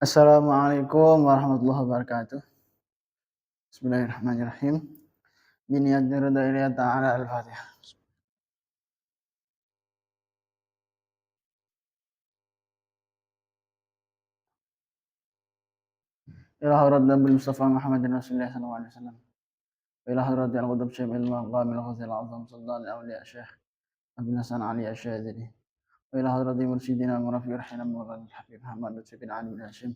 Assalamualaikum warahmatullahi wabarakatuh. Bismillahirrahmanirrahim. Biniyadni ridha ilahi ta'ala al-Fatihah. Ila hadratin bil Mustafa Muhammadin Rasulillah sallallahu alaihi wasallam. Ila hadratin al-qudub syekh al-maqam al-ghazal al-azam sultan al-awliya syekh Abdul Hasan Ali Asy-Syadzili. Wa ila hadratin mursyidina al-murafi rahina al habib Muhammad Lutfi bin Ali bin Hashim.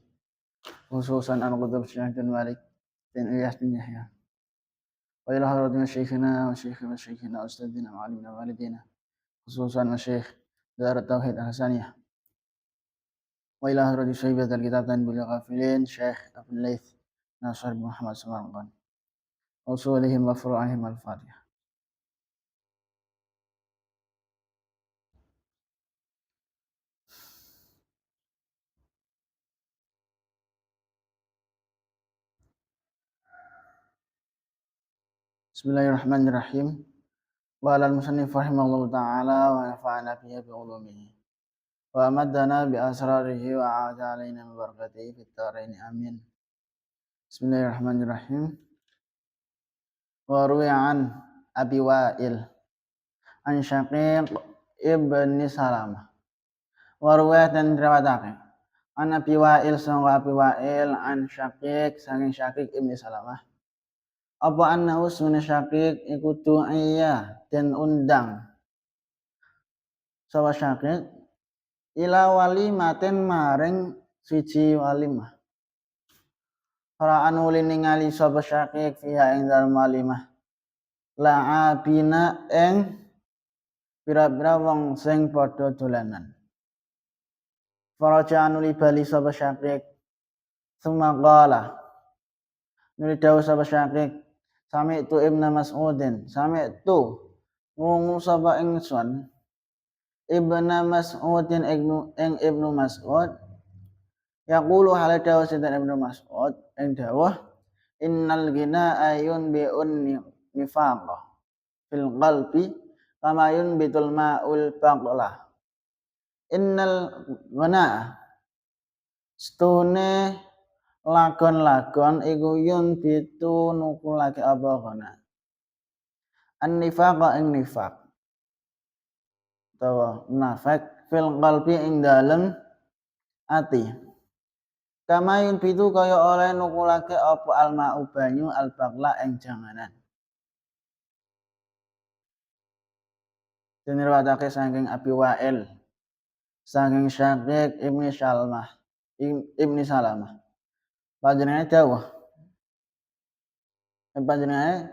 Khususan al-qudub syekh bin Malik bin Ilyas bin Yahya. Wa ila hadratin syekhina wa syekhina ustadzina wa alimina wa walidina. Khususan syekh Darat Tauhid Al-Hasaniyah. Wa ila hadrati syaibat al-kitab tanbul ghafilin Syekh Abdul Laith Nasir bin Muhammad Samarqand. Usulihim wa furu'ihim al-Fatihah. Bismillahirrahmanirrahim. Wa alal musannif rahimahullahu ta'ala wa nafa'ana bihi bi ulumihi. Wa amaddana bi asrarihi wa a'adha alaina bi barakatihi fit dharain amin. Bismillahirrahmanirrahim. Wa ruwi'a an Abi Wa'il an Syaqiq ibni Salamah. Wa ruwi'a dan riwayatake an Abi Wa'il sangka Abi Wa'il an Syaqiq saking Syaqiq ibni Salamah. Apa annahu sunna Syaqiq iku du'iyya den undang sapa Syaqiq ila walimatin maring siji walimah. Fara'an uli ningali sapa Syaqiq fiha ing dalem walimah la'abina ing pira-pira wong sing padha dolanan. Faraja uli bali sapa Syaqiq summa qala nuli dawuh sapa Syaqiq sami tu Ibnu Mas'udin sami tu ngungu sapa ingsun Ibnu Mas'udin Ibnu Mas'ud yaqulu hal dawuh sinten Ibnu Mas'ud ing dawuh innal ghina ayun bi'un nifaqa fil qalbi kama yunbitul ma'ul baqlah innal ghina stune lagon-lagon iku yun bitu nukulake apa kana an-nifaqa ing nifaq utawa munafik fil qalbi ing dalem ati kama yun bitu kaya oleh nukulake apa alma'u banyu al-baqla ing janganan dinriwayatake saking Abi Wa'il saking Syaqiq ibni Salamah panjenengane dawuh panjenengane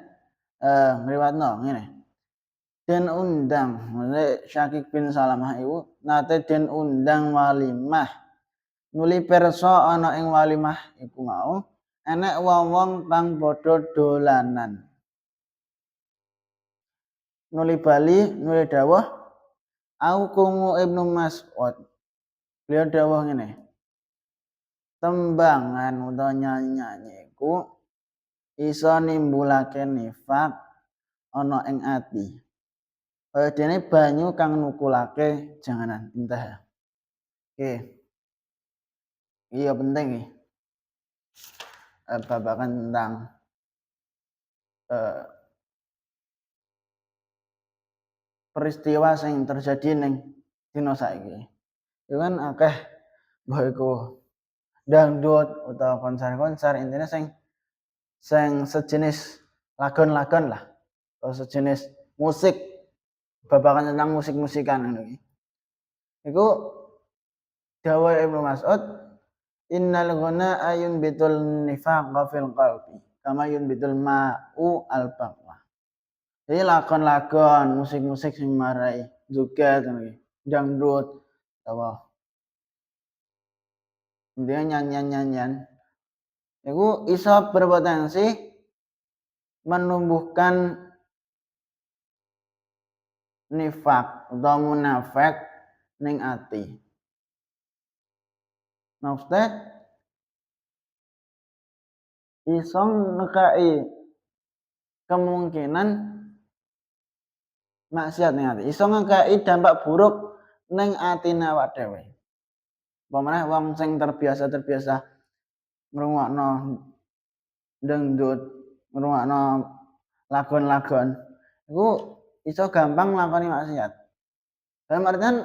ngriwatno ngene den undang Syaqiq bin Salamah iku nate den undang walimah nuli pirsa ana ing walimah iku mau enek wong-wong kang padha dolanan nuli bali nuli dawuh au kungu Ibnu Mas'ud beliau dawuh ngene tembangan utawa nyanyi iku iso nimbulake nifaq ana ing ati. Kaya dene banyu kang nukulake janganan intah. Oke. Iya penting iki. Babakan tentang peristiwa sing terjadi ning dina saiki. Iku kan akeh mbah iku dangdut utawa konser-konser intine sing sejenis lagon-lagon lah atau sejenis musik babakan tentang musik-musikan ngono iki. Iku dawuh Ibnu Mas'ud innal ghuna ayun bitul nifaqa fil qalbi kama yunbitul ma'u al-baqwa. Jadi lagon-lagon musik-musik sing marai joget ngono iki dangdut utawa intinya nyanyian-nyanyian itu iso berpotensi menumbuhkan nifak atau munafik ning ati. Maksudnya iso ngekai kemungkinan maksiat ning ati. Iso ngekai dampak buruk ning atine awak dhewe. Pamane wong sing terbiasa ngrungokno dangdut, ngrungokno lagon-lagon iku iso gampang nglakoni maksiat. Dalam artian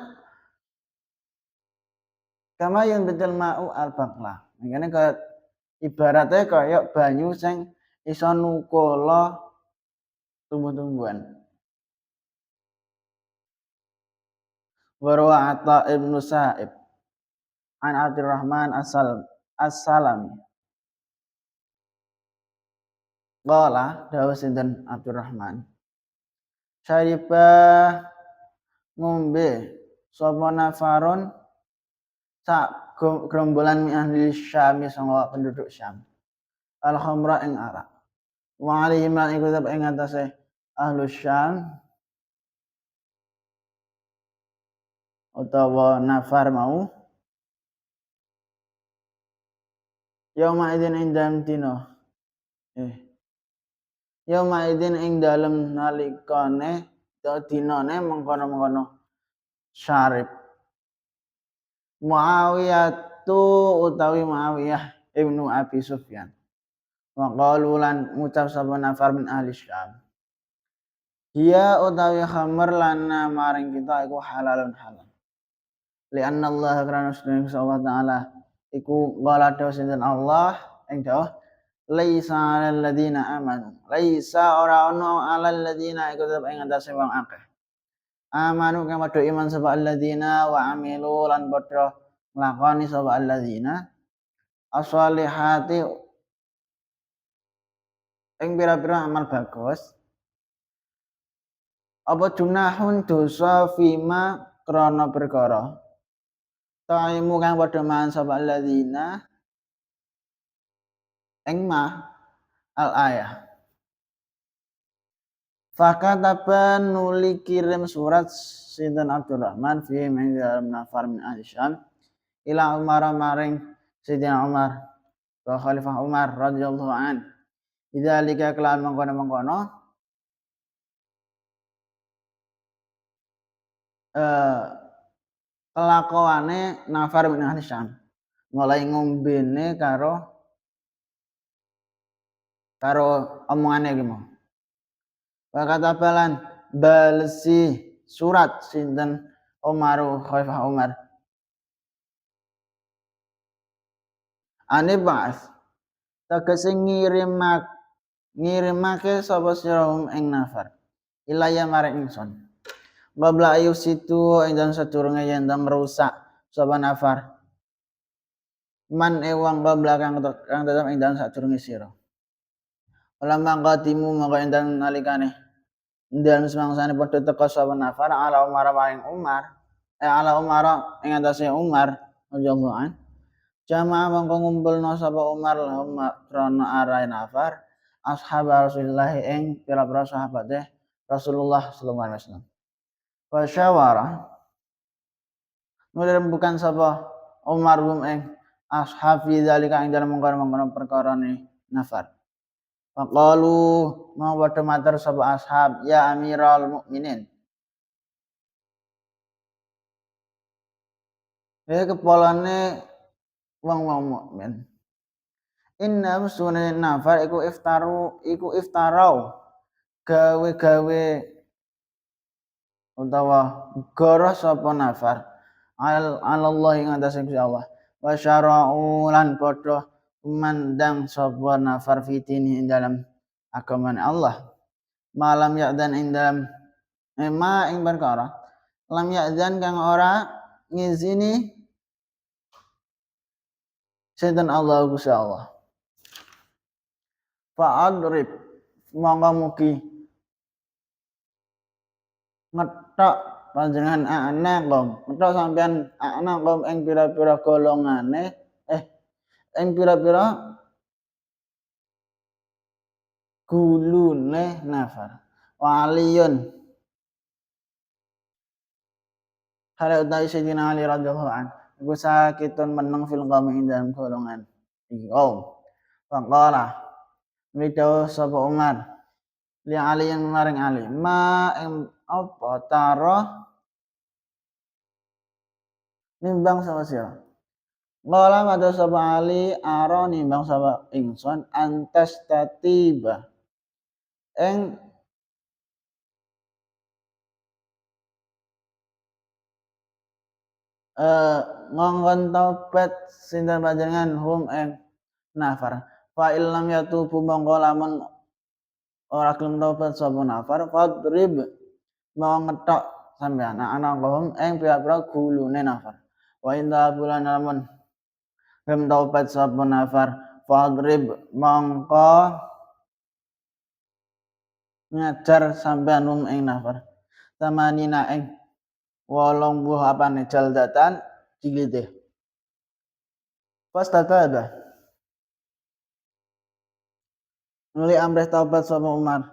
kama yang betul ma'u al-baqla. Makane kaya ibaratnya kaya banyu sing iso nukula tumbuh-tumbuhan. Wa Atta ibnu Sa'ib an Abdurrahman as-Salami. Qala dawuh sinten Abdurrahman. Syariba ngombe sapa nafarun sak gerombolan min ahli Syam sanga penduduk Syam. Al-khamra ing arak. Wa alaihim lan iku tetep ing atase ahli Syam utawa nafar mau yauma idzin ing dalem dina yauma idzin ing dalem nalikane dinane mengkono-mengkono syarib Muawiyah utawi Muawiyah ibnu Abi Sufyan wa qalu lan ngucap sapa nafar min ahli Syam dia utawi khamr lana maring kita iku halalun halal li'anna Allah karena sedaya Allah taala iku qala dawuh sinten Allah ing dawuh laisa 'alal ladzina amanu laisa ora ono 'alal ladzina iku tetep ing atase wong akeh amanu kang padha iman sapa alladzina wa amilu lan padha nglakoni sapa alladzina as-shalihati ing pira-pira amal bagus apa junahun dosa fima krana perkara taimu kang padha mangan sapa alladzina ing ma al ayah fakataban nuli kirim surat sinten Abdurrahman fi min dalam nafar min ahli Syam ila Umar maring Sayyidina Umar wa Khalifah Umar radhiyallahu an idzalika kelan mengkono-mengkono kelakuane nafar min ahli Syam mulai ngombene karo omongane iki mau kata balan balesi surat sinten Umaru Khalifah Umar ane ba'as tegese ngirimake sapa sirahum ing nafar ilaya maring ingsun babla ayu situ ing dalem sadurunge yen merusak sapa nafar man ewang babla kang tetep ing dalem sadurunge sira ulama qadimu maka ing dalem nalikane dan semangsane padha teka sapa nafar ala Umar maring Umar ala Umar ing atase Umar radhiyallahu an jamaah mongko ngumpulna sapa Umar lahum krana arahe nafar ashab Rasulullah ing pira-pira sahabate Rasulullah sallallahu alaihi wasallam wa syawara nulen bukan sapa Umar ing ashab fi zalika ing dalem mengkono-mengkono perkarane nafar faqalu mau padha matur sapa ashab ya amiral mukminin kepolane wong-wong mukmin inna sunane nafar iku iftarau gawe-gawe utawa goroh sapa nafar Allah ing atase Gusti Allah wa syara'u lan padha mandang sapa nafar fitini ing dalam agamane Allah malam ya'dan ing dalam ma ing perkara lam ya'dan kang ora ngizini sinten Allah Gusti Allah fa'adrib monggo mugi ngetok panjenengan ngetok sampean anaqom ing pira-pira golongane ing pira-pira gulune nafar wa aliyun hale utawi Sayyidina Ali radhiyallahu an iku sakitun meneng fil qawmi ing dalam golongan iki faqala Widaw sapa Umar li Ali yang maring Ali ma ing apa taro nimbang sama sira Qala matur sapa Ali arani bang sapa ingsun antas tatiba ing ngongkon taubat sinten panjenengan hum ing nafar fa illam yatubu mongko lamun ora gelem taubat sapa nafar fadrib mau ngethok sampean ana hum ing pira-pira gulune nafar wa inda bulan lamun gelem taubat sapa nafar fadrib mongko ngajar sampean hum ing nafar tamanina ing 88 jaldatan digitih fastatada nuli amrih taubat sapa Umar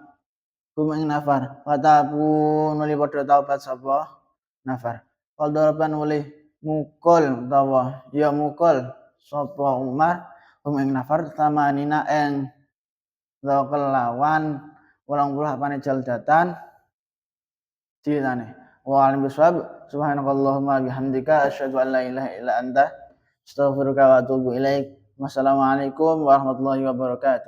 hum ing nafar watabu nuli padha taubat sapa nafar kaldoroban nuli mukul utawa ya mukul sapa Umar hum ing nafar tamanina ing kelawan 88 jaldatan ditane wa alim bisawab subhanakallahumma bihamdika asyhadu an la ilaha illa anta astaghfiruka wa atubu ilaik. Wassalamualaikum warahmatullahi wabarakatuh.